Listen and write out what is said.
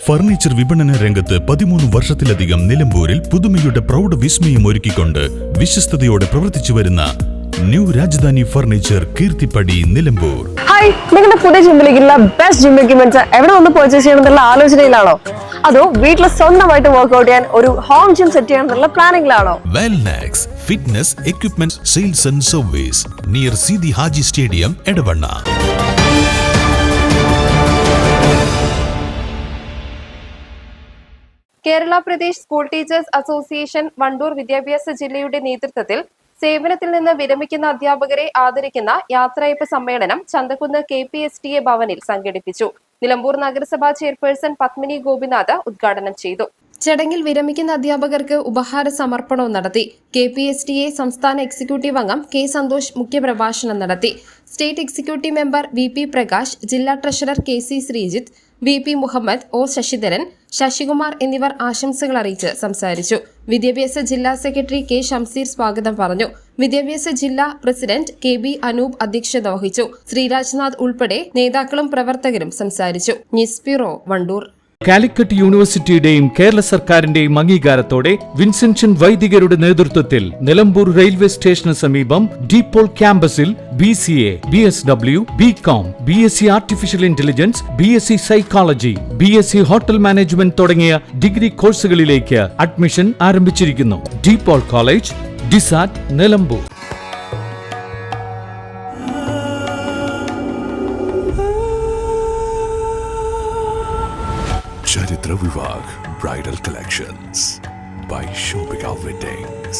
Furniture വിപണന രംഗത്ത് 13 വർഷത്തിലധികം നിലമ്പൂരിൽ പുതുമയുടെ പ്രൗഢ വിസ്മയം ഒരുക്കിക്കൊണ്ട് വിശ്വസ്തയോടെ പ്രവർത്തിച്ചു വരുന്ന New Rajdhani Furniture Keerthippadi Nilambur. Hi, നിങ്ങളുടെ പുതിയ ജിമ്മിലേക്കുള്ള ബെസ്റ്റ് ജിം എക്യുപ്മെന്റ്സ് എവിടെ വന്ന് പർച്ചേസ് ചെയ്യണമെന്നുള്ള ആലോചനയിലാണോ? അതോ വീട്ടിൽ സ്വന്തമായിട്ട് വർക്ക്ഔട്ട് ചെയ്യാൻ ഒരു ഹോം ജിം സെറ്റ് ചെയ്യാനുള്ള പ്ലാനിംഗിലാണോ? Wellnex fitness equipment sales and service near Sidi Haji stadium Edavanna. Kerala Pradesh school teachers association Wandoor വിദ്യാഭ്യാസ ജില്ലയുടെ നേതൃത്വത്തിൽ സേവനത്തിൽ നിന്ന് വിരമിക്കുന്ന അധ്യാപകരെ ആദരിക്കുന്ന യാത്രയയപ്പ് സമ്മേളനം ചന്തക്കുന്ന് KPSTA ഭവനിൽ സംഘടിപ്പിച്ചു. നിലമ്പൂർ നഗരസഭാ ചെയർപേഴ്സൺ പത്മിനി ഗോപിനാഥ് ഉദ്ഘാടനം ചെയ്തു. ചടങ്ങിൽ വിരമിക്കുന്ന അധ്യാപകർക്ക് ഉപഹാര സമർപ്പണവും നടത്തി. KPSTA സംസ്ഥാന എക്സിക്യൂട്ടീവ് അംഗം K സന്തോഷ് മുഖ്യപ്രഭാഷണം നടത്തി. State executive member VP Prakash, ജില്ലാ treasurer KC Sreejith, VP Muhammad, O Sasidharan, Sasikumar എന്നിവർ ആശംസകൾ അറിയിച്ച് സംസാരിച്ചു. വിദ്യാഭ്യാസ ജില്ലാ സെക്രട്ടറി K ഷംസീർ സ്വാഗതം പറഞ്ഞു. വിദ്യാഭ്യാസ ജില്ലാ പ്രസിഡന്റ് KB അനൂപ് അധ്യക്ഷത വഹിച്ചു. ശ്രീരാജ്നാഥ് ഉൾപ്പെടെ നേതാക്കളും പ്രവർത്തകരും സംസാരിച്ചു. News bureau, Wandoor. കാലിക്കറ്റ് യൂണിവേഴ്സിറ്റിയുടെയും കേരള സർക്കാരിന്റെയും അംഗീകാരത്തോടെ വിൻസെൻഷൻ വൈദികരുടെ നേതൃത്വത്തിൽ നിലമ്പൂർ റെയിൽവേ സ്റ്റേഷന് സമീപം ഡീപോൾ ക്യാമ്പസിൽ BCA, BSW, BCom, BSc artificial intelligence, BSc psychology, BSc hotel management തുടങ്ങിയ ഡിഗ്രി കോഴ്സുകളിലേക്ക് അഡ്മിഷൻ ആരംഭിച്ചിരിക്കുന്നു. De Paul college, DiSAT, Nilambur. Charitra Vivag Bridal Collections by Shobhika Weddings.